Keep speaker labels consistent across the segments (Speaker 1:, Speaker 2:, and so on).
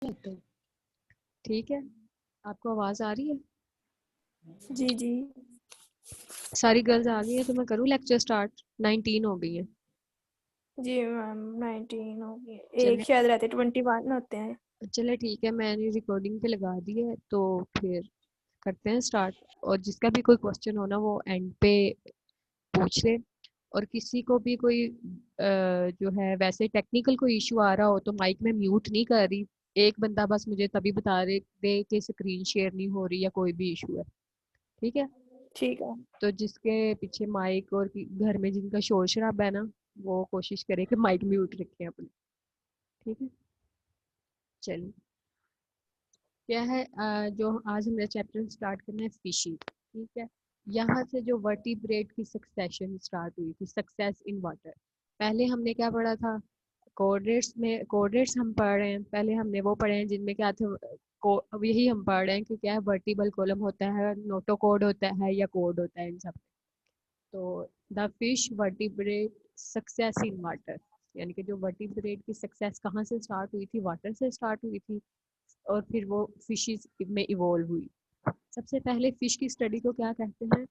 Speaker 1: तो ठीक है, आपको आवाज़ आ रही है?
Speaker 2: जी जी।
Speaker 1: सारी गर्ल्स आ गई हैं तो मैं करूँ लेक्चर स्टार्ट। 19 हो गई हैं।
Speaker 2: जी मैम 19 होगी। एक
Speaker 1: चले
Speaker 2: शायद रहते 21 होते हैं।
Speaker 1: चले ठीक है, मैंने रिकॉर्डिंग पे लगा दी है तो फिर करते हैं स्टार्ट। और जिसका भी कोई क्वेश्चन हो ना वो एंड पे पूछ ले। और किसी को भी कोई जो है वैसे टेक्निकल कोई इशू आ रहा हो तो माइक में म्यूट नहीं कर रही। एक बंदा बस मुझे तभी बता दे कि स्क्रीन शेयर नहीं हो रही या कोई भी इशू है। ठीक है,
Speaker 2: ठीक है।
Speaker 1: तो जिसके पीछे माइक और घर में जिनका शोर शराबा है ना, वो कोशिश करे कि माइक म्यूट रखें अपने। ठीक है, चलिए। क्या है जो आज हमने चैप्टर स्टार्ट करना है फिशिंग। ठीक है, यहाँ से जो वर्टिब्रेट की सक्सेशन स्टार्ट हुई थी, सक्सेस इन वाटर। पहले हमने क्या पढ़ा था? कोऑर्डिनेट्स में कोऑर्डिनेट्स हम पढ़ रहे हैं, पहले हमने वो पढ़े हैं जिनमें क्या थे को। अब यही हम पढ़ रहे हैं कि क्या है, वर्टिबल कॉलम होता है, नोटो कोड होता है या कोड होता है इन सब। तो the fish vertebrate success in water, यानी कि जो वर्टिब्रेट की सक्सेस कहाँ से स्टार्ट हुई थी? वाटर से स्टार्ट हुई थी और फिर वो फिशेस में इवॉल्व हुई। सबसे पहले फिश की स्टडी को क्या कहते हैं,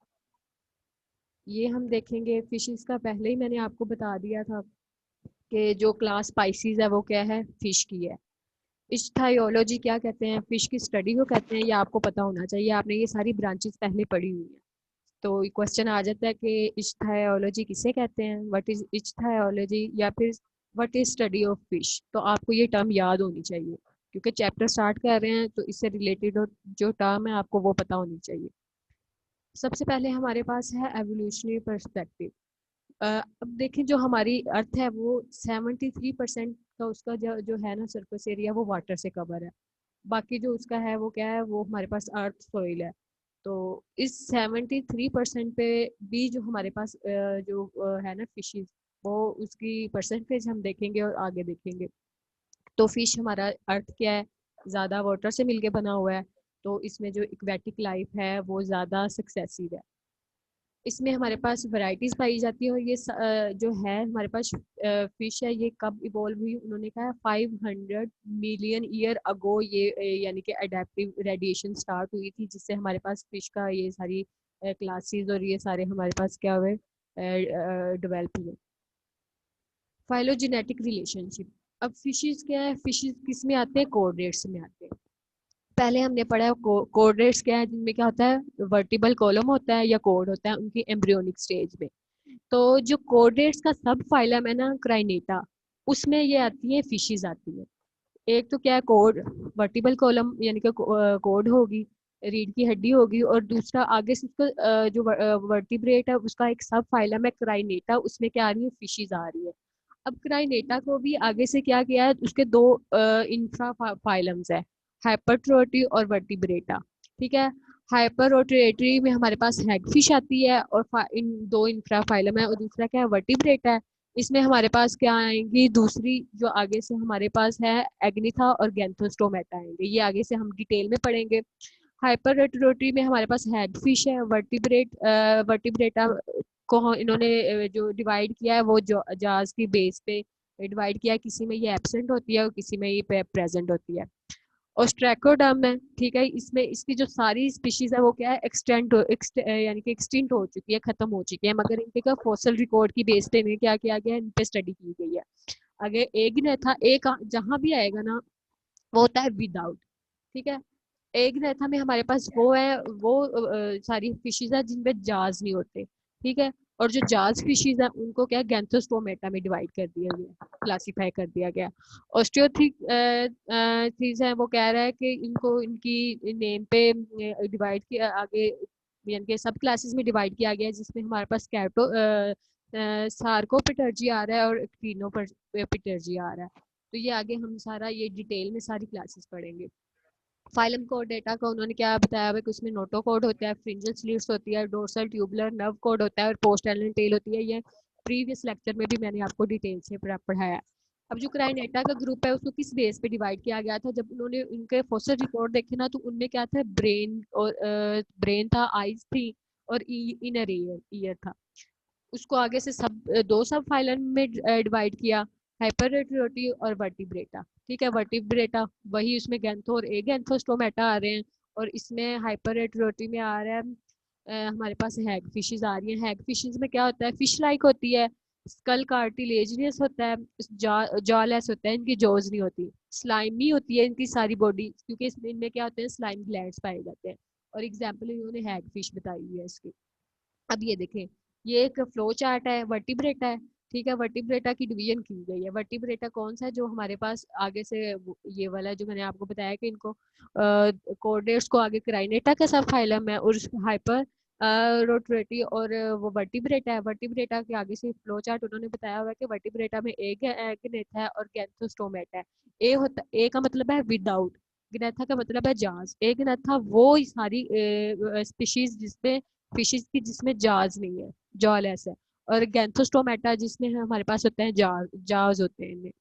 Speaker 1: ये हम देखेंगे। फिशेस का पहले ही मैंने आपको बता दिया था कि जो क्लास स्पाइसीज है वो क्या है, फिश की है। इच्थायोलॉजी क्या कहते हैं, फिश की स्टडी को कहते हैं। ये आपको पता होना चाहिए, आपने ये सारी ब्रांचेस पहले पढ़ी हुई है। तो क्वेश्चन आ जाता है कि इच्थायोलॉजी किसे कहते हैं, व्हाट इज इच्थायोलॉजी, या फिर what is study of fish. तो आपको ये टर्म याद होनी चाहिए क्योंकि चैप्टर स्टार्ट कर रहे हैं तो इससे रिलेटेड जो टर्म है आपको वो पता होनी चाहिए। सबसे पहले हमारे पास है एवोल्यूशनरी पर्सपेक्टिव। अब देखें, जो हमारी अर्थ है वो 73% का उसका जो है ना सरफेस एरिया वो वाटर से कवर है। बाकी जो उसका है वो क्या है, वो हमारे पास अर्थ सॉइल है। तो इस 73% पे भी जो हमारे पास जो है ना फिशेस, वो उसकी परसेंटेज हम देखेंगे और आगे देखेंगे। तो फिश हमारा अर्थ क्या है, ज़्यादा वाटर से मिलके बना हुआ है। तो इसमें जो एक्वेटिक लाइफ है वो ज़्यादा सक्सेसिव है। इसमें हमारे पास वैरायटीज पाई जाती है। और ये जो है हमारे पास फिश है, ये कब इवॉल्व हुई? उन्होंने कहा 500 मिलियन ईयर अगो ये यानी कि अडेप्टिव रेडिएशन स्टार्ट हुई थी, जिससे हमारे पास फिश का ये सारी क्लासेस और ये सारे हमारे पास क्या हुए, डेवलप हुए। Phylogenetic relationship. अब फिशेस क्या है, फिशेस किस में आते हैं? कोऑर्डिनेट्स में आते हैं। पहले हमने पढ़ा है कोऑर्डिनेट्स क्या है, जिनमें क्या होता है, वर्टिबल कॉलम होता है या कोड होता है उनकी एम्ब्रियोनिक स्टेज में। तो जो कोडेट्स का सब फाइलम है ना, क्राइनेटा, उसमें ये आती है, फिशेस आती है। एक तो क्या है, कोड, वर्टिबल कॉलम यानी कि कोड होगी, रीढ़ की हड्डी होगी। और दूसरा आगे से उसका जो वर्टिब्रेट है उसका एक सब फाइलम है क्राइनेटा, उसमें क्या आ रही है, फिशेस आ रही है। अब क्राइनेटा को भी आगे से क्या किया है, उसके दो इंफ्रा फाइलम्स है, हाइपरट्रोटी और वर्टिब्रेटा। ठीक है, हाइपरट्रोटी में हमारे पास हैगफिश आती है और इन दो इंफ्रा फाइलम है। और दूसरा क्या है, वर्टिब्रेटा है। इसमें हमारे पास क्या आएंगी, दूसरी जो आगे से हमारे पास है, एग्निथा और गैंथोस्टोमेटा आएंगे। ये आगे से हम डिटेल में पढ़ेंगे। हाइपरट्रोटी में हमारे पास हैगफिश है। वर्टिब्रेटा को इन्होंने जो डिवाइड किया है वो जाज की बेस पे डिवाइड किया है। किसी में ये एब्सेंट होती है और किसी में ये प्रेजेंट होती है। ऑस्ट्रेकोडर्म है, ठीक है, इसमें इसकी जो सारी स्पीशीज है वो क्या है, यानी कि एक्सटिंक्ट हो चुकी है, खत्म हो चुकी है। मगर इनके का फॉसल रिकॉर्ड की बेस पे इन्हें क्या किया गया है, इन पे स्टडी की गई है। अगर एक ने था, एक जहां भी आएगा ना वो होता है विदाउट। ठीक है, एक रेथा में हमारे पास वो है, वो सारी फिशेज है जिनपे जाज नहीं होते। ठीक है, और जो जाज फिशेज है उनको क्या गैंथोस्टोमेटा में डिवाइड कर दिया गया, क्लासिफाई कर दिया गया। ऑस्टियोथीज है, वो कह रहा है कि इनको इनकी नेम पे डिवाइड किया आगे, यानी कि सब क्लासेस में डिवाइड किया गया है, जिसमें हमारे पास कैटो सार्कोपिटर्जी आ रहा है और क्रीनोपिटर्जी आ रहा है। तो ये आगे हम सारा ये डिटेल में सारी क्लासेस पढ़ेंगे। फाइलम कोड डेटा का उन्होंने क्या बताया हुआ कि उसमें नोटो कोड होता है, फ्रिंजल स्लीव्स होती है, डोर्सल ट्यूबुलर नर्व कोड होता है और पोस्ट एलन टेल होती है। ये प्रीवियस लेक्चर में भी मैंने आपको डिटेल से पढ़ाया है। अब जो क्राइनेटा का ग्रुप है उसको किस बेस पे डिवाइड किया गया था? जब उन्होंने उनके फॉसिल रिकॉर्ड देखे ना, तो उनमें क्या था, ब्रेन और ब्रेन था, आईज थी और इनर ईयर ईयर था। उसको आगे से सब दो सब फाइलम में डिवाइड किया। हाइपरएट्रोटी और वर्टिब्रेटा। ठीक है, वर्टिब्रेटा वही उसमें गैंथो और एगैंथोस्टोमेटा आ रहे हैं, और इसमें हाइपरएट्रोटी में आ रहा है हमारे पास हैग फिशेज आ रही हैं। हैग फिशेज में क्या होता है, फिश लाइक होती है, स्कल कार्टिलेजिनियस होता है, जॉलेस होता है, इनकी जॉज नहीं होती, स्लाइमी होती है इनकी सारी बॉडी, क्योंकि इसमें इनमें क्या होते हैं, स्लाइम ग्लैंड्स पाए जाते हैं। और एग्जाम्पल इन्होंने हैग फिश बताई हुई है इसकी। अब ये देखें, ये एक फ्लो चार्ट है, वर्टिब्रेटा है। ठीक है, वर्टिब्रेटा की डिवीजन की गई है। वर्टिब्रेटा कौन सा है, जो हमारे पास आगे से ये वाला जो मैंने आपको बताया कि इनको कोऑर्डिनेट्स को आगे क्राइनेटा का सब फाइलम है, और हाइपर रोटरेटी और वो वर्टिब्रेटा है। वर्टिब्रेटा के आगे से फ्लो चार्ट उन्होंने बताया हुआ है कि वर्टिब्रेटा में एक गनेथा है और गैंथोस्टोमेटा है। ए का मतलब है विदाउट, गनेथा का मतलब है जाज। ए गनेथा वो सारी स्पीशीज जिसमें फिशेस की जिसमें जाज नहीं है, जॉलेस है। और गैंथोस्टोमेटा जिसमें हमारे पास होते हैं जाज, जाज होते हैं इनमें।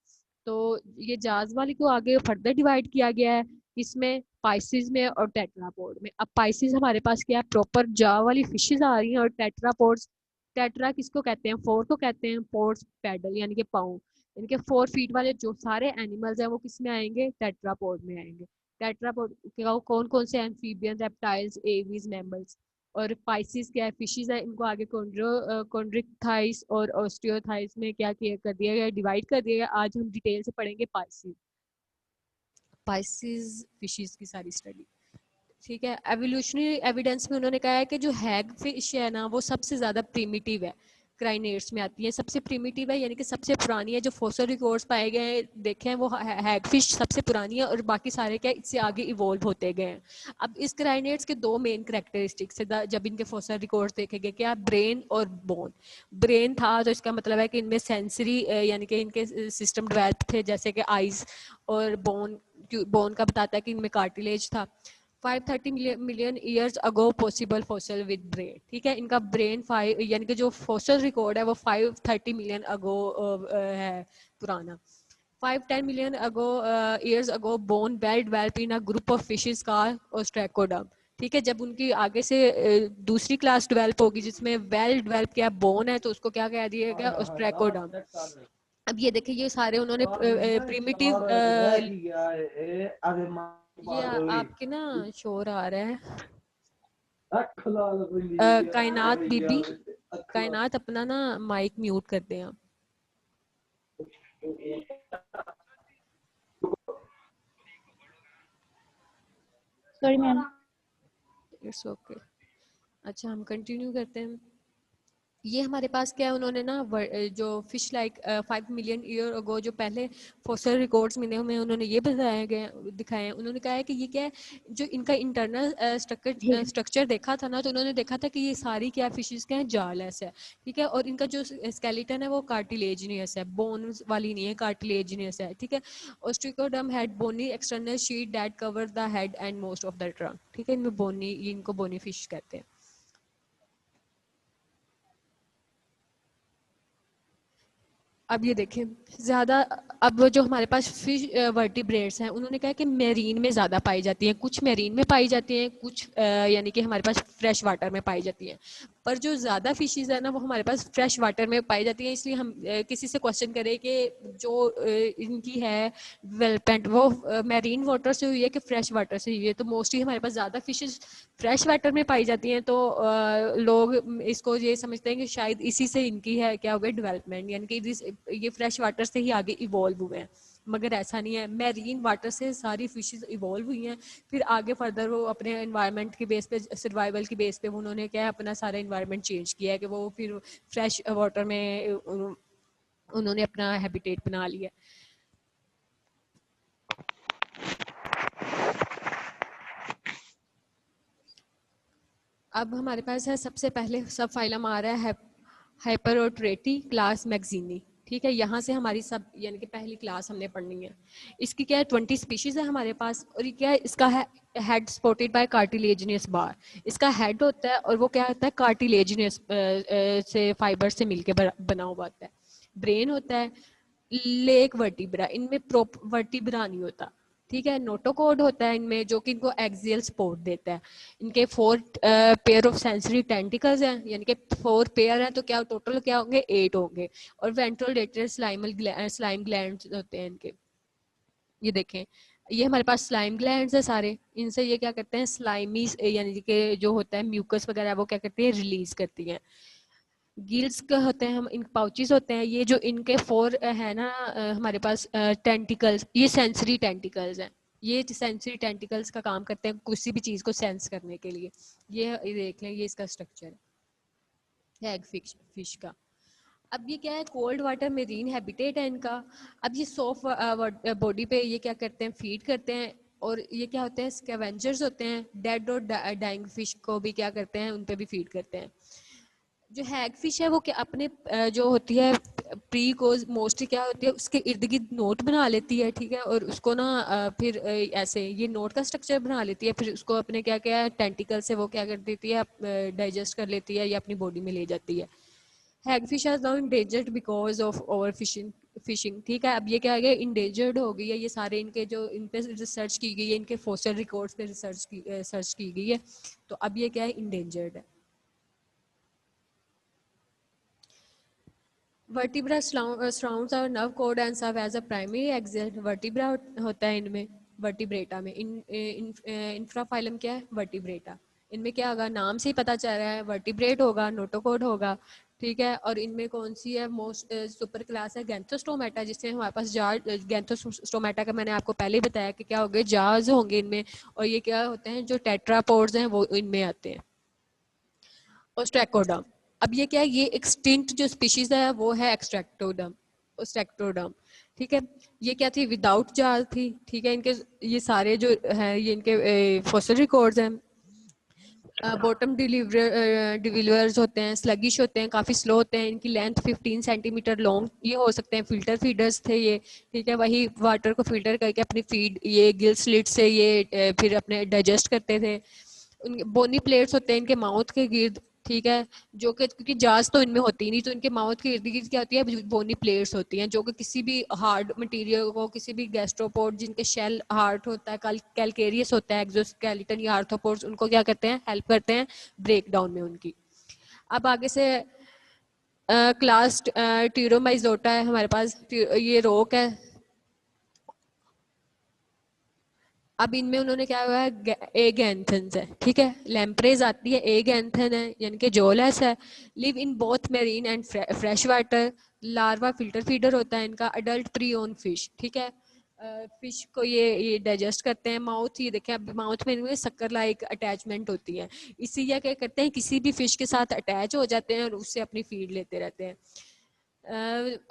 Speaker 1: तो ये जाज वाली को आगे फर्दर डिवाइड किया गया है, इसमें पाइसिस में और टेट्रापोड में। अब पाइसिस हमारे पास क्या है, प्रॉपर जा वाली फिशेस आ रही हैं, और टेट्रापोड्स, टेट्रा किसको कहते हैं, फोर को कहते हैं, पोड्स पैडल यानी कि पाँव। इनके 4 फीट वाले जो सारे एनिमल्स हैं वो किस में आएंगे, टेट्रापोड में आएंगे। टेट्रापोड कौन कौन से, एम्फीबियन, रेप्टाइल्स, एवीज, मैमल्स। और पाइसिस क्या है, फिशेस है, इनको आगे कॉन्ड्रिक्थाइस और ऑस्टियोथाइस में क्या किया कर दिया गया, डिवाइड कर दिया गया। आज हम डिटेल से पढ़ेंगे पाइसिस, पाइसिस फिशेस की सारी स्टडी। ठीक है, एवोल्यूशनरी एविडेंस में उन्होंने कहा है कि जो हैग फिश है ना, वो सबसे ज़्यादा प्रीमिटिव है, क्राइनेट्स में आती है, सबसे प्रीमिटिव है, यानी कि सबसे पुरानी है। जो फॉसिल रिकॉर्ड्स पाए गए हैं देखे हैं, वो हैग फिश सबसे पुरानी है, और बाकी सारे क्या इससे आगे इवॉल्व होते गए हैं। अब इस क्राइनेट्स के दो मेन करेक्टरिस्टिक्स है जब इनके फॉसिल रिकॉर्ड्स देखे गए, क्या, ब्रेन और बोन। ब्रेन था तो इसका मतलब है कि इनमें सेंसरी यानी कि इनके सिस्टम डेवलप थे, जैसे कि आइज। और बोन, बोन का बताता है कि इनमें कार्टिलेज था। 530 million years ago possible fossil with brain. ठीक है, इनका ब्रेन 5 यानी कि जो फॉसिल रिकॉर्ड है वो 530 मिलियन अगो है पुराना। 510 million ago years ago bone well develop in a group of fishes का ओस्ट्रेकोडम। ठीक है, जब उनकी आगे से दूसरी क्लास डेवलप होगी जिसमें वेल डेवलप किया बोन है, तो उसको क्या कह दिया गया, ओस्ट्रेकोडम। अब ये देखिए, ये सारे उन्होंने प्रिमिटिव, ये आपके ना शोर आ रहा है। कायनात बीबी, कायनात अपना ना माइक म्यूट कर दें आप।
Speaker 2: Sorry ma'am.
Speaker 1: It's okay. अच्छा, हम कंटिन्यू करते हैं। ये हमारे पास क्या है, उन्होंने ना जो fish like 5 million year ago जो पहले फॉसिल रिकॉर्ड्स मिले हुए हैं, उन्होंने ये बताया गया, दिखाए हैं। उन्होंने कहा है कि ये क्या है, जो इनका इंटरनल स्ट्रक्चर देखा था ना, तो उन्होंने देखा था कि ये सारी क्या फिशेस क्या है, जालस है। ठीक है, और इनका जो स्केलेटन है वो कार्टिलेजिनियस है, बोन्स वाली नहीं है, कार्टिलेजिनियस है। ठीक है, ostracoderm had bony external sheet that cover the head and most of the trunk. ठीक है, इनमें बोनी, इनको बोनी फिश कहते हैं। अब ये देखें, ज़्यादा, अब जो हमारे पास फिश वर्टिब्रेट्स हैं, उन्होंने कहा कि मेरीन में ज़्यादा पाई जाती हैं, कुछ मेरीन में पाई जाती हैं, कुछ यानी कि हमारे पास फ्रेश वाटर में पाई जाती हैं। पर जो ज़्यादा फिशेज़ है ना, वो हमारे पास फ्रेश वाटर में पाई जाती हैं। इसलिए हम किसी से क्वेश्चन करें कि जो इनकी है डेवलपमेंट, वो मेरीन वाटर से हुई है कि फ्रेश वाटर से हुई है, तो मोस्टली हमारे पास ज़्यादा फिशेज़ फ्रेश वाटर में पाई जाती हैं। तो लोग इसको ये समझते हैं कि शायद इसी से इनकी है क्या हो गया, डेवलपमेंट, यानी कि ये फ्रेश वाटर से ही आगे इवॉल्व हुए हैं। मगर ऐसा नहीं है, मैरीन वाटर से सारी फिशेस इवॉल्व हुई हैं, फिर आगे फर्दर वो अपने एनवायरनमेंट के बेस पे, सर्वाइवल की बेस पे उन्होंने क्या है, अपना सारा एनवायरनमेंट चेंज किया है कि वो फिर फ्रेश वाटर में उन्होंने अपना हैबिटेट बना लिया। अब हमारे पास है, सबसे पहले सब फाइलम आ रहा है हाइपरोट्रेटी क्लास मैगजीनी। ठीक है, यहाँ से हमारी सब यानी कि पहली क्लास हमने पढ़नी है। इसकी क्या है, 20 स्पीशीज है हमारे पास, और ये क्या है, इसका है हेड स्पोर्टेड बाय कार्टिलेजिनियस बार। इसका हेड होता है और वो क्या होता है, कार्टिलेजिनियस से फाइबर से मिलके बना हुआ होता है। ब्रेन होता है, लेक वर्टिब्रा, इनमें वर्टिब्रा नहीं होता। ठीक है। नोटोकॉड होता है इनमें, जो कि इनको एक्सियल सपोर्ट देता है। इनके 4 पेयर ऑफ सेंसरी टेंटिकल्स हैं, यानी कि 4 पेयर हैं, तो क्या टोटल क्या होंगे, 8 होंगे। और वेंट्रोलेटर स्लाइम ग्लैंड होते हैं इनके। ये देखें, ये हमारे पास स्लाइम ग्लैंड्स है सारे, इनसे ये क्या करते हैं, स्लाइमी यानी कि जो होता है म्यूकस वगैरह, वो क्या करती है, रिलीज करती हैं। गिल्स का होते हैं, हम इन पाउचेस होते हैं, ये जो इनके 4 है ना हमारे पास टेंटिकल्स, ये सेंसरी टेंटिकल्स हैं। ये सेंसरी टेंटिकल्स का काम करते हैं किसी भी चीज को सेंस करने के लिए। ये देख लें, ये इसका स्ट्रक्चर है एग फिश का। अब ये क्या है, कोल्ड वाटर मेरीन हैबिटेट है इनका। अब ये सॉफ्ट बॉडी पे ये क्या करते हैं, फीड करते हैं। और ये क्या होते हैं, स्कैवेंजर्स होते हैं, डेड और डाइंग फिश को भी क्या करते हैं, उन पे भी फीड करते हैं। जो हैग फिश है वो क्या अपने जो होती है प्री को मोस्टली क्या होती है, उसके इर्द गिर्द नोट बना लेती है, ठीक है। और उसको ना फिर ऐसे ये नोट का स्ट्रक्चर बना लेती है, फिर उसको अपने क्या क्या टेंटिकल से वो क्या कर देती है, डाइजेस्ट कर लेती है या अपनी बॉडी में ले जाती है। Hagfish are now endangered because of overfishing, ठीक है। अब ये क्या है, इंडेंजर्ड हो गई है। ये सारे इनके जो इन पे रिसर्च की गई है, इनके फॉसिल रिकॉर्ड्स पे सर्च की गई है, तो अब ये क्या है, इंडेंजर्ड है। Vertebra surrounds our nerve cord and serve as a primary exit। Vertebra होता है इनमें, वर्टिब्रेटा में। इंफ्राफाइलम क्या है, वर्टिब्रेटा। इनमें क्या होगा, नाम से ही पता चल रहा है, वर्टिब्रेट होगा, नोटोकॉड होगा, ठीक है। और इनमें कौन सी है, मोस्ट सुपर क्लास है गैंथोस्टोमेटा, जिससे हमारे पास जार गैंथोस्टोमेटा का मैंने आपको पहले ही बताया कि क्या होंगे, जार्स होंगे इनमें। और ये क्या होते हैं, जो टेट्रापोड्स हैं वो इनमें आते हैं। ओस्ट्रैकोडर्म, अब ये क्या है, ये एक्सटिंक्ट जो स्पीशीज है वो है एक्सट्रैक्टोडर्म, ओस्ट्रैक्टोडर्म, ठीक है। ये क्या थी, विदाउट जाल थी, ठीक है। इनके ये सारे जो है ये इनके फॉसिल रिकॉर्ड्स हैं। बॉटम डिलीवर्स होते हैं, स्लगिश होते हैं, काफ़ी स्लो होते हैं। इनकी लेंथ 15 सेंटीमीटर लॉन्ग ये हो सकते हैं। फिल्टर फीडर्स थे ये, ठीक है। वही वाटर को फिल्टर करके अपनी फीड ये गिल स्लिट से ये फिर अपने डाइजेस्ट करते थे। बोनी प्लेट्स होते हैं इनके माउथ के गिर्द, ठीक है। जो कि क्योंकि जाज तो इनमें होती नहीं, तो इनके माउथ के इर्द गिर्द क्या होती है, बोनी प्लेट्स होती हैं, जो कि किसी भी हार्ड मटेरियल को, किसी भी गैस्ट्रोपोड जिनके शेल हार्ड होता है, कैलकेरियस होता है एक्सोस्केलेटन या आर्थ्रोपोड्स, उनको क्या करते हैं, हेल्प करते हैं ब्रेक डाउन में उनकी। अब आगे से क्लास टीरोमाइजोटा है हमारे पास, ये रोक है। अब इनमें उन्होंने क्या हुआ है, एग एंथन्स है, ठीक है। लैम्प्रेज आती है, एग एंथन है, यानी कि जोलेस है। Live in both marine and fresh water. Larva filter feeder होता है इनका। अडल्ट प्री ऑन फिश, ठीक है। फिश को ये डाइजेस्ट करते हैं। माउथ, ये देखें, अब माउथ में इनमें शक्कर लाइक अटैचमेंट होती है, इसी या क्या करते हैं, किसी भी फिश के साथ अटैच हो जाते हैं और उससे अपनी फीड लेते रहते हैं।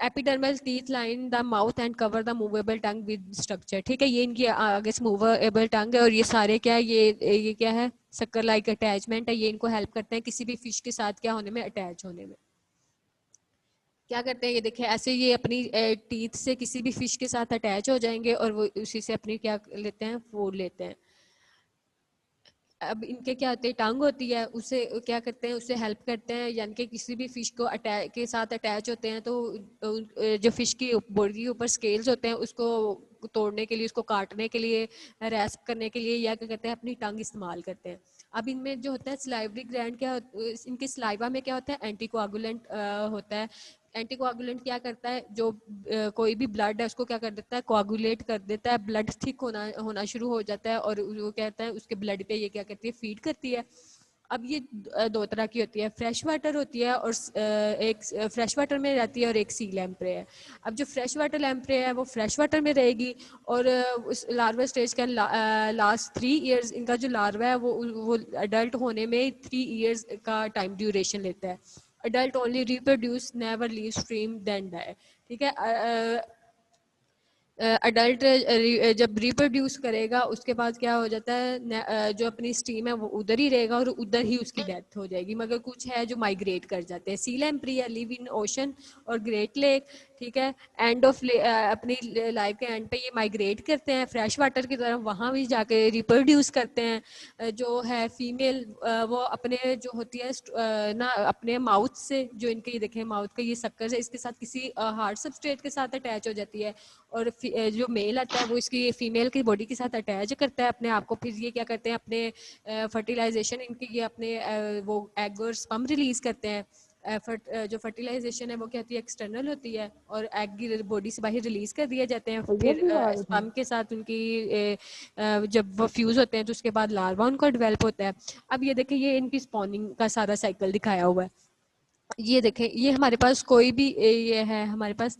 Speaker 1: Epidermal teeth line the mouth and cover the movable tongue with structure, ठीक है। ये इनकी आगे से मूवेबल टंग है। और ये सारे क्या है, ये क्या है, शक्कर लाइक अटैचमेंट है। ये इनको हेल्प करते हैं किसी भी फिश के साथ क्या होने में, अटैच होने में। क्या करते हैं, ये देखिए, ऐसे ये अपनी टीथ से किसी भी फिश के साथ अटैच हो जाएंगे और वो उसी से अपनी क्या लेते हैं, फूड लेते हैं। अब इनके क्या होते हैं, टंग होती है, उसे क्या करते हैं, उससे हेल्प करते हैं, यानी कि किसी भी फिश को अटैच के साथ अटैच होते हैं, तो जो फिश की बॉडी के ऊपर स्केल्स होते हैं उसको तोड़ने के लिए, उसको काटने के लिए, रेस्प करने के लिए, या क्या कहते हैं, अपनी टंग इस्तेमाल करते हैं। अब इनमें जो होता है स्लाइवरी ग्लैंड, इनके स्लाइवा में क्या होता है, एंटीकोआगुलेंट होता है। एंटीकोआगुलेंट क्या करता है, जो कोई भी ब्लड है उसको क्या कर देता है, कोआगुलेट कर देता है, ब्लड थिक होना शुरू हो जाता है, और वो कहता है उसके ब्लड पे ये क्या करती है, फीड करती है। अब ये 2 तरह की होती है, फ्रेश वाटर होती है, और एक फ्रेश वाटर में रहती है और एक सी लैम्प्रे है। अब जो फ्रेश वाटर लैम्प्रे है वो फ्रेश वाटर में रहेगी, और उस लार्वा स्टेज का लास्ट 3 इयर्स, इनका जो लार्वा है वो अडल्ट होने में 3 इयर्स का टाइम ड्यूरेशन लेता है। Adult only reproduce, never leave stream then die, ठीक है। अडल्ट जब रिप्रोड्यूस करेगा उसके बाद क्या हो जाता है, जो अपनी स्टीम है वो उधर ही रहेगा और उधर ही उसकी डेथ हो जाएगी। मगर कुछ है जो माइग्रेट कर जाते हैं। सी लैम्प्रिया लिव इन ओशन और ग्रेट लेक, ठीक है, एंड ऑफ अपनी लाइफ के एंड पे ये माइग्रेट करते हैं फ्रेश वाटर की तरफ, वहाँ भी जाके रिप्रोड्यूस करते हैं। जो है फीमेल वो अपने जो होती है ना अपने माउथ से, जो इनके ये देखें माउथ का ये सक्कर है, इसके साथ किसी हार्ड सबस्ट्रेट के साथ अटैच हो जाती है, और जो मेल आता है वो इसकी फीमेल की बॉडी के साथ अटैच करता है अपने आप को। फिर ये क्या करते हैं, अपने फर्टिलाइजेशन इनके ये अपने वो एग और स्पर्म रिलीज करते हैं। जो फर्टिलाइजेशन है वो क्या होती है, एक्सटर्नल होती है, और एग बॉडी से बाहर रिलीज कर दिए जाते हैं। फिर स्पर्म के साथ उनकी जब वो फ्यूज होते हैं तो उसके बाद लार्वा उनका डेवलप होता है। अब ये देखें, ये इनकी स्पॉनिंग का सारा साइकिल दिखाया हुआ है। ये देखें, ये हमारे पास कोई भी ये है हमारे पास,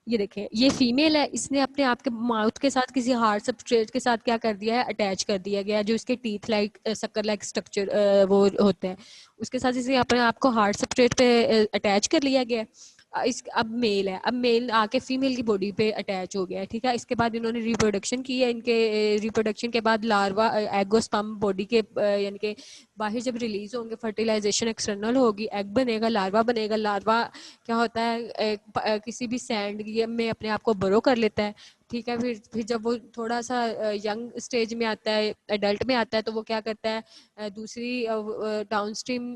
Speaker 1: ये देखें ये फीमेल है, इसने अपने आप के माउथ के साथ किसी हार्ड सबस्ट्रेट के साथ क्या कर दिया है, अटैच कर दिया गया, जो इसके टीथ लाइक शक्कर लाइक स्ट्रक्चर वो होते हैं, उसके साथ इसने अपने आप को हार्ड सबस्ट्रेट पे अटैच कर लिया गया है। इस अब मेल है, अब मेल आके फीमेल की बॉडी पे अटैच हो गया है, ठीक है। इसके बाद इन्होंने रिप्रोडक्शन की है, इनके रिप्रोडक्शन के बाद लार्वा एगोस्पर्म बॉडी के यानी कि बाहर जब रिलीज होंगे, फर्टिलाइजेशन एक्सटर्नल होगी, एग बनेगा, लार्वा बनेगा। लार्वा क्या होता है, किसी भी सैंड में अपने आप को बरो कर लेता है, ठीक है। फिर जब वो थोड़ा सा यंग स्टेज में आता है, एडल्ट में आता है, तो वो क्या करता है, दूसरी डाउनस्ट्रीम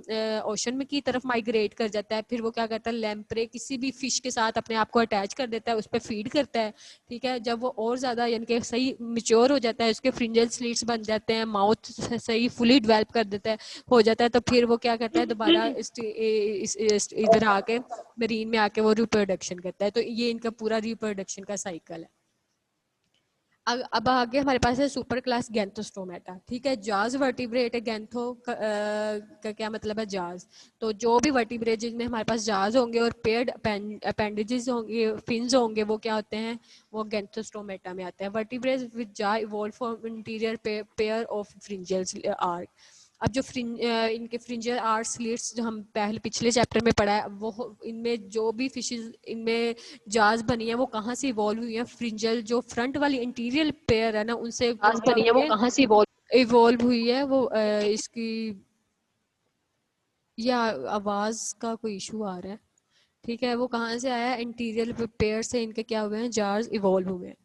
Speaker 1: ओशन में की तरफ माइग्रेट कर जाता है। फिर वो क्या करता है, लैम्प्रे किसी भी फिश के साथ अपने आप को अटैच कर देता है, उस पर फीड करता है, ठीक है। जब वो और ज़्यादा यानी कि सही मिच्योर हो जाता है, उसके फ्रिंजल स्लीट्स बन जाते हैं, माउथ सही फुली डेवलप कर देता है, हो जाता है, तो फिर वो क्या करता है, दोबारा इधर आके मरीन में आके वो रिप्रोडक्शन करता है। तो ये इनका पूरा रिप्रोडक्शन का साइकिल है। अब आगे हमारे पास है सुपर क्लास गैंथोस्टोमेटा, ठीक है। जाज वर्टिब्रेट है, गैंथो का क्या मतलब है, जाज। तो जो भी वर्टिब्रेट जिनमें हमारे पास जाज होंगे और पेयर्ड अपेंडेजेस होंगे, फिन्स होंगे, वो क्या होते हैं, वो गैंथोस्टोमेटा में आते हैं। Vertebrate with jaw evolve from interior pair of pharyngeals arch. अब जो इनके फ्रिंजियल आर्ट स्लिट्स जो हम पहले पिछले चैप्टर में पढ़ा है, वो इनमें जो भी फिशेस इनमें जाज बनी है वो कहाँ से इवॉल्व हुई है, फ्रिंजल जो फ्रंट वाली इंटीरियर पेयर है ना, उनसे
Speaker 3: आवाज
Speaker 1: क्या
Speaker 3: बनी है
Speaker 1: हुई
Speaker 3: वो
Speaker 1: है,
Speaker 3: कहाँ से इवॉल्व
Speaker 1: इवॉल्व हुई है वो इसकी, या आवाज का कोई इशू आ रहा है, ठीक है। वो कहाँ से आया है, इंटीरियर पेयर से इनके क्या हुए हैं, जार्स इवॉल्व हुए हैं।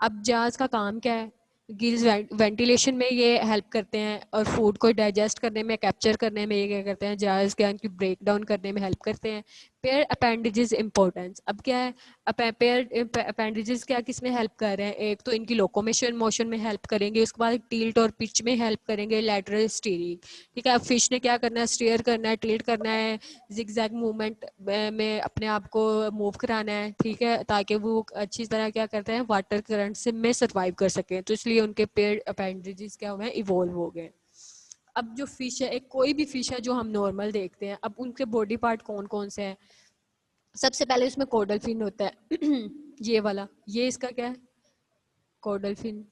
Speaker 1: अब जार्स का काम क्या है, गिल्स वेंटिलेशन में ये हेल्प करते हैं, और फूड को डाइजेस्ट करने में, कैप्चर करने में ये क्या करते हैं, जार्स क्या इनकी ब्रेक डाउन करने में हेल्प करते हैं। पेयर अपेंडेजेस इंपॉर्टेंस, अब क्या है, पेयर अपेंडेजेस क्या किस में हेल्प कर रहे हैं, एक तो इनकी लोकोमोशन मोशन में हेल्प करेंगे, उसके बाद टिल्ट और पिच में हेल्प करेंगे, लैटरल स्टीयरिंग, ठीक है। अब फिश ने क्या करना है, स्टीयर करना है, टिल्ट करना है, जिगजैग मूवमेंट में अपने आप को मूव कराना है, ठीक है, ताकि वो अच्छी तरह क्या करते हैं, वाटर करंट से में सर्वाइव कर सकें। तो इसलिए उनके पेयर अपेंडेजेस क्या हुए हैं, इवॉल्व हो गए। अब जो फिश है, एक कोई भी फिश है जो हम नॉर्मल देखते हैं, अब उनके बॉडी पार्ट कौन कौन से हैं, सबसे पहले उसमें कोडल फिन होता है ये वाला, ये इसका क्या है, कोडल फिन।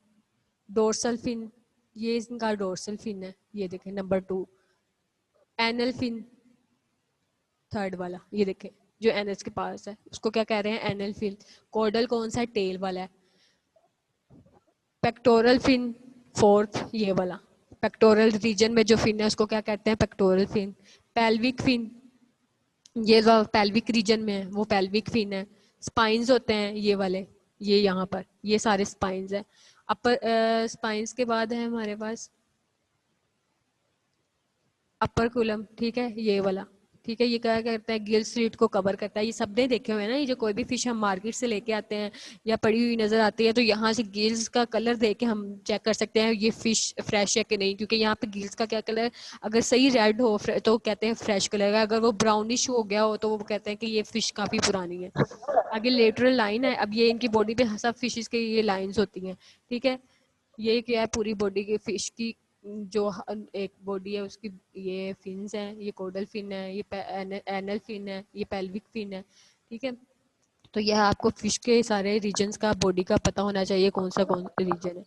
Speaker 1: डोर्सल फिन, ये इनका डोर्सल फिन है, ये देखें नंबर 2। एनल फिन, थर्ड वाला, ये देखें जो एनएस के पास है उसको क्या कह रहे हैं, एनल फिन। कोडल कौन सा है, टेल वाला है। पेक्टोरल फिन, फोर्थ ये वाला, पेक्टोरल रीजन में जो फिन है उसको क्या कहते हैं, पेक्टोरल फिन। पेल्विक फिन, ये जो पेल्विक रीजन में है वो पेल्विक फिन है। स्पाइंस होते हैं ये वाले, ये यहाँ पर ये सारे स्पाइंस है। अपर स्पाइंस के बाद है हमारे पास अपर कुलम, ठीक है, ये वाला, ठीक है। ये क्या करता है, गिल स्लिट को कवर करता है। ये सब ने देखे हुए हैं ना, ये जो कोई भी फिश हम मार्केट से लेके आते हैं या पड़ी हुई नजर आती है, तो यहाँ से गिल्स का कलर देख के हम चेक कर सकते हैं ये फिश फ्रेश है कि नहीं, क्योंकि यहाँ पे गिल्स का क्या कलर, अगर सही रेड हो तो कहते हैं फ्रेश कलर है, अगर वो ब्राउनिश हो गया हो तो वो कहते हैं कि ये फिश काफी पुरानी है। आगे लेटरल लाइन है, अब ये इनकी बॉडी पे सब फिशेस के ये लाइंस होती हैं, ठीक है। ये क्या है, पूरी बॉडी की फिश की जो एक बॉडी है उसकी, ये फिन्स हैं, ये कोडल फिन है, ये एनल फिन है, ये पेल्विक फिन है, ठीक है। तो यह आपको फिश के सारे रीजन्स का बॉडी का पता होना चाहिए कौन सा कौन रीजन है।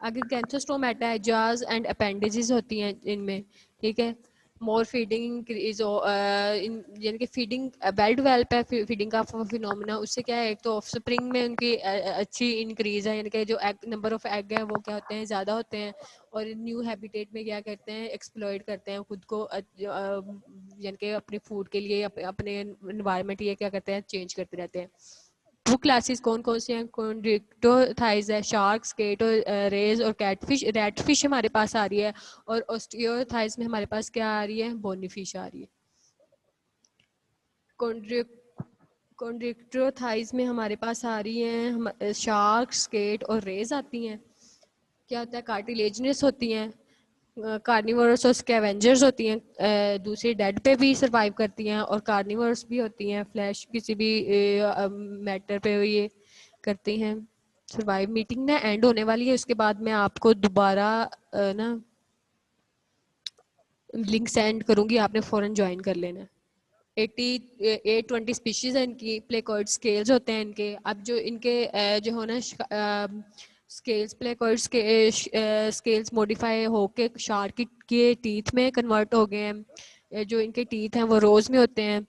Speaker 1: आगे गैंथोस्टोमेटा है, जाज एंड अपेंडेजेस होती हैं इनमें, ठीक है। मोर फीडिंग इज यानी कि फीडिंग वेल डेवलप है, फीडिंग का फिनोमेना, उससे क्या है, एक तो ऑफस्प्रिंग में उनकी अच्छी इंक्रीज है, यानी कि जो एग नंबर ऑफ एग है वो क्या होते हैं, ज़्यादा होते हैं, और न्यू हैबिटेट में क्या करते हैं, एक्सप्लॉइट करते हैं खुद को, यानी कि अपने फूड के लिए अपने इन्वायरमेंट ये क्या करते हैं, चेंज करते रहते हैं। वो क्लासेस कौन कौन से हैं? कॉन्ड्रिक्टोथाइज है, शार्क, स्केट और रेज और कैटफिश। रेडफिश हमारे पास आ रही है, और ऑस्टियोथाइज में हमारे पास क्या आ रही है? बोनीफिश आ रही है। कॉन्ड्रिक्टोथाइज में हमारे पास आ रही हैं शार्क, स्केट और रेज आती हैं। क्या होता है? कार्टिलेजिनस होती हैं, कार्निवोरस और स्कैवेंजर्स होती हैं, दूसरी डेड पे भी सरवाइव करती हैं, और कार्निवोरस भी होती हैं, फ्लैश किसी भी मैटर पे ये करती हैं सरवाइव। मीटिंग ना एंड होने वाली है, उसके बाद मैं आपको दोबारा ना लिंक सेंड करूंगी, आपने फ़ौरन ज्वाइन कर लेना। 820 स्पीशीज है इनकी, प्लेकॉर्ड स्केल्स होते हैं इनके। अब जो इनके जो हो ना स्केल्स, प्लेकॉर्ड स्केल्स मॉडिफाई होके शार्क के टीथ में कन्वर्ट हो गए हैं। जो इनके टीथ हैं वो रोज में होते हैं।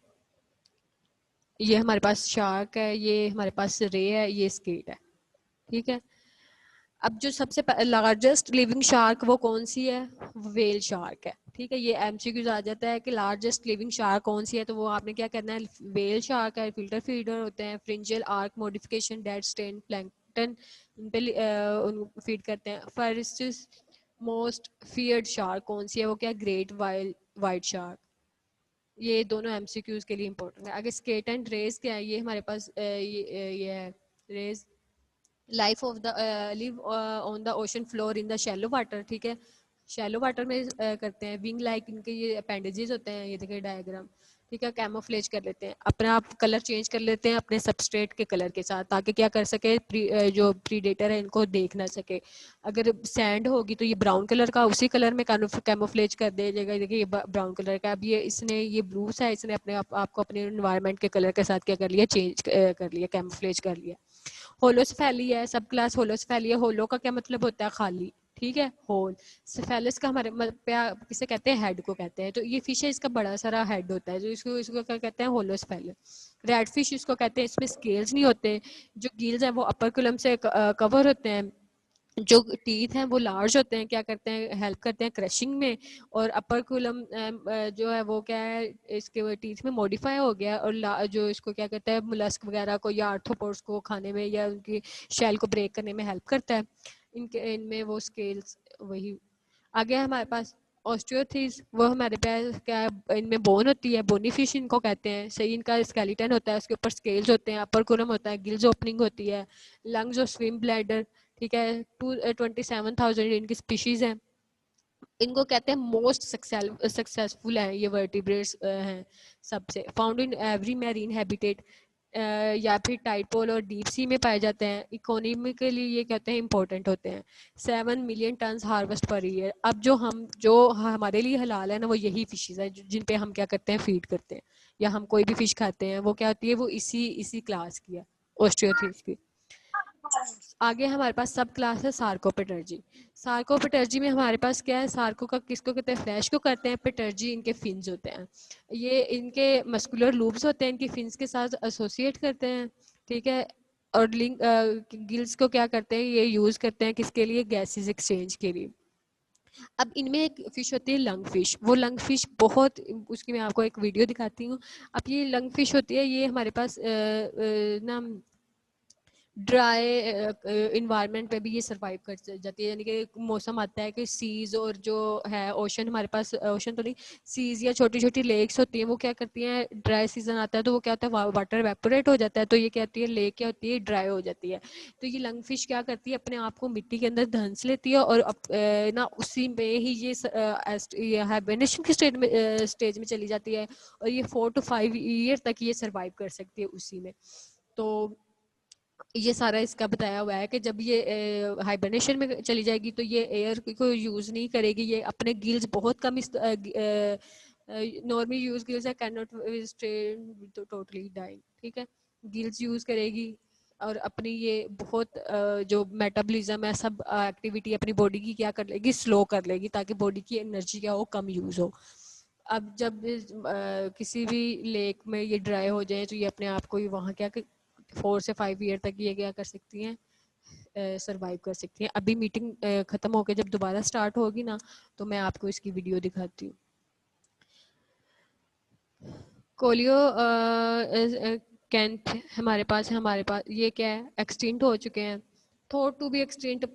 Speaker 1: ये हमारे पास शार्क है, ये हमारे पास रे है, ये स्केट है। ठीक है। अब जो सबसे लार्जेस्ट लिविंग शार्क वो कौन सी है? वेल शार्क है। ठीक है, ये एमसीक्यूज आ जाता है कि लार्जेस्ट लिविंग शार्क कौन सी है, तो वो आपने क्या करना है? वेल शार्क है, फिल्टर फीडर होते हैं, pharyngeal arch modification, dead stain plankton उन पे फीड करते हैं। फर्स्ट मोस्ट फियर्ड शार्क कौन सी है? वो क्या? Great white shark. ये दोनों एमसीक्यूज के लिए इंपॉर्टेंट है। आगे स्केट एंड रेस क्या है? ये हमारे पास ये है race. Life of the live on the ocean floor in the shallow water. ठीक है, शैलो वाटर में करते हैं। विंग लाइक इनके ये अपेंडेजेस होते हैं, ये देखिए डायग्राम। ठीक है, कैमोफ्लेज कर लेते हैं, अपना आप कलर चेंज कर लेते हैं अपने सबस्ट्रेट के कलर के साथ, ताकि क्या कर सके? जो प्रीडेटर है इनको देख ना सके। अगर सैंड होगी तो ये ब्राउन कलर का उसी कलर में कैमोफ्लेज कर देगा। देखिए ये ब्राउन कलर का। अब ये इसने ये ब्लू सा है, इसने अपने आपको अपने इन्वायरमेंट के कलर के साथ क्या कर लिया? चेंज कर लिया, कैमोफ्लेज कर लिया। होलोस्फैली है, सब क्लास होलोस्फैली है। होलो का क्या मतलब होता है? खाली। ठीक है, होल। सेफेलस का हमारे किसे कहते हैं? हेड को कहते हैं। तो ये फिश है, इसका बड़ा सारा हेड होता है, जो इसको इसको क्या कहते हैं? होलोस्फैलस। रेड फिश इसको कहते हैं, इसमें स्केल्स नहीं होते। जो गिल्स है वो अपर कुलम से कवर होते हैं। जो टीथ हैं वो लार्ज होते हैं, क्या करते हैं? हेल्प करते हैं क्रशिंग में। और अपर कुलम जो है वो क्या है? इसके टीथ में मॉडिफाई हो गया, और जो इसको क्या कहता है? मुलस्क वगैरह को या आर्थ्रोपोड्स को खाने में या उनकी शेल को ब्रेक करने में हेल्प करता है। इनके इनमें वो स्केल्स वही। आगे हमारे पास ऑस्टियोथीज, वो हमारे पास क्या है? इनमें बोन होती है, बोनी फिश इनको कहते हैं। सही, इनका स्केलेटन होता है, उसके ऊपर स्केल्स होते हैं, अपर कुलम होता है, गिल्स ओपनिंग होती है, लंग्स और स्विम ब्लैडर। ठीक है, 27,000 इनकी स्पीशीज हैं। इनको कहते हैं मोस्ट सक्सेसफुल है ये वर्टिब्रेट्स हैं सबसे। Found in every marine habitat, या फिर टाइडपोल और डीप सी में पाए जाते हैं। इकोनॉमिकली ये कहते हैं इंपॉर्टेंट होते हैं। 7 million ton harvest per year. अब जो हमारे लिए हलाल है ना, वो यही फिशेज है जिन पे हम क्या करते हैं? फीड करते हैं, या हम कोई भी फिश खाते हैं, वो क्या होती है? वो इसी इसी क्लास की है, ऑस्ट्रियोथीज की। आगे हमारे पास सब क्लास है सार्कोपेटर्जी। सार्कोपेटर्जी में हमारे पास क्या है? सार्को का किसको कहते हैं? फ्लैश को करते हैं। पेटर्जी इनके फिन्स होते हैं, ये इनके मस्कुलर लूब्स होते हैं, इनकी फिन्स के साथ एसोसिएट करते हैं। ठीक है, और लिंक गिल्स को क्या करते हैं? ये यूज करते हैं किसके लिए? गैसेस एक्सचेंज के लिए। अब इनमें एक फिश होती है लंग फिश। वो लंग फिश बहुत, उसकी मैं आपको एक वीडियो दिखाती हूँ। अब ये लंग फिश होती है, ये हमारे पास ना ड्राई इन्वायरमेंट पे भी ये सरवाइव कर जाती है। यानी कि मौसम आता है कि सीज और जो है ओशन, हमारे पास ओशन तो नहीं, सीज या छोटी छोटी लेक्स होती हैं, वो क्या करती हैं? ड्राई सीजन आता है तो वो क्या होता है? वाटर वेपोरेट हो जाता है, तो ये क्या होती है? लेक क्या होती है? ड्राई हो जाती है। तो ये लंग फिश क्या करती है? अपने आप को मिट्टी के अंदर धंस लेती है, और ना उसी में ही ये हाइबरनेशन की स्टेज में चली जाती है, और ये 4 to 5 ईयर तक ये सरवाइव कर सकती है उसी में। तो ये सारा इसका बताया हुआ है कि जब ये हाइबरनेशन में चली जाएगी तो ये एयर को यूज नहीं करेगी, ये अपने गिल्स बहुत कम नॉर्मली यूज गिल्स है, can not strain totally dying. ठीक है, गिल्स यूज करेगी, और अपनी ये बहुत जो मेटाबॉलिज्म है, सब एक्टिविटी अपनी बॉडी की क्या कर लेगी? स्लो कर लेगी, ताकि बॉडी की एनर्जी क्या हो? कम यूज हो। अब जब किसी भी लेक में ये ड्राई हो जाए तो ये अपने आप को वहाँ क्या 4 से 5 ईयर तक ये क्या कर सकती हैं? सरवाइव कर सकती हैं। अभी मीटिंग खत्म होकर जब दोबारा स्टार्ट होगी ना, तो मैं आपको इसकी वीडियो दिखाती हूँ। कोलियो कैंथ हमारे पास है, हमारे पास ये क्या है, एक्सटिंक्ट हो चुके हैं, थॉट टू बी एक्सटिंक्ट,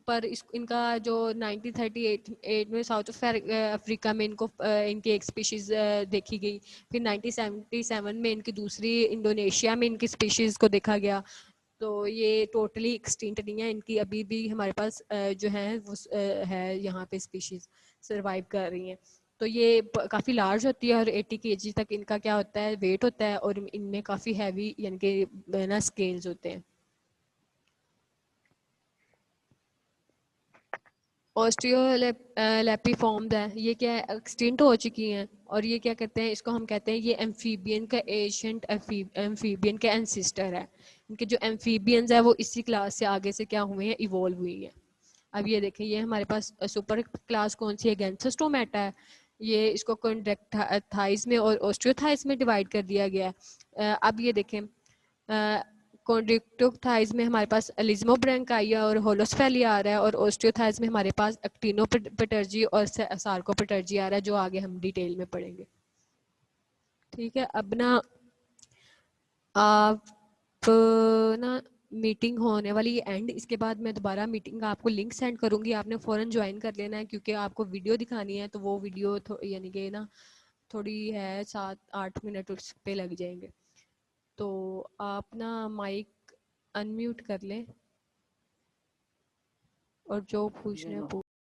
Speaker 1: पर इनका जो 1938 में साउथ अफ्रीका में इनको इनकी एक स्पीशीज देखी गई, फिर 1977 में इनकी दूसरी इंडोनेशिया में इनकी स्पीशीज को देखा गया। तो ये टोटली एक्सटिंक्ट नहीं है, इनकी अभी भी हमारे पास जो है वो है यहाँ पे स्पीशीज सरवाइव कर रही हैं। तो ये काफ़ी लार्ज होती है और 80 केजी तक इनका क्या होता है, वेट होता है, और इनमें काफ़ी हैवी यानी कि ना स्केल्स होते हैं। ऑस्ट्रियोलैपिफॉर्म्स है, ये क्या है, एक्सटिंक्ट हो चुकी हैं, और ये क्या कहते हैं, इसको हम कहते हैं ये एम्फीबियन का एशियंट एम्फीबियन के एंसिस्टर है। इनके जो एम्फीबियंस है वो इसी क्लास से आगे से क्या हुए हैं, इवॉल्व हुई हैं। अब ये देखें, ये हमारे पास सुपर क्लास कौन सी है, गैंथोस्टोमेटा है। ये इसको कॉन्ड्रेक्टाइज में और ऑस्ट्रियोथाइज में डिवाइड कर दिया गया है। अब ये देखें, कॉन्ड्रिक्टोथाइज में हमारे पास एलिज्मोब्रैंकाइया और होलोस्फेली आ रहा है, और ऑस्टियोथाइज में हमारे पास एक्टिनोपटर्जी और सार्कोपटर्जी आ रहा है, जो आगे हम डिटेल में पढ़ेंगे। ठीक है, अब ना आप ना मीटिंग होने वाली है एंड, इसके बाद मैं दोबारा मीटिंग आपको लिंक सेंड करूंगी, आपने फ़ौरन ज्वाइन कर लेना है, क्योंकि आपको वीडियो दिखानी है, तो वो वीडियो यानी कि ना थोड़ी है, 7-8 मिनट उस पे लग जाएंगे। तो आप ना माइक अनम्यूट कर लें और जो पूछना है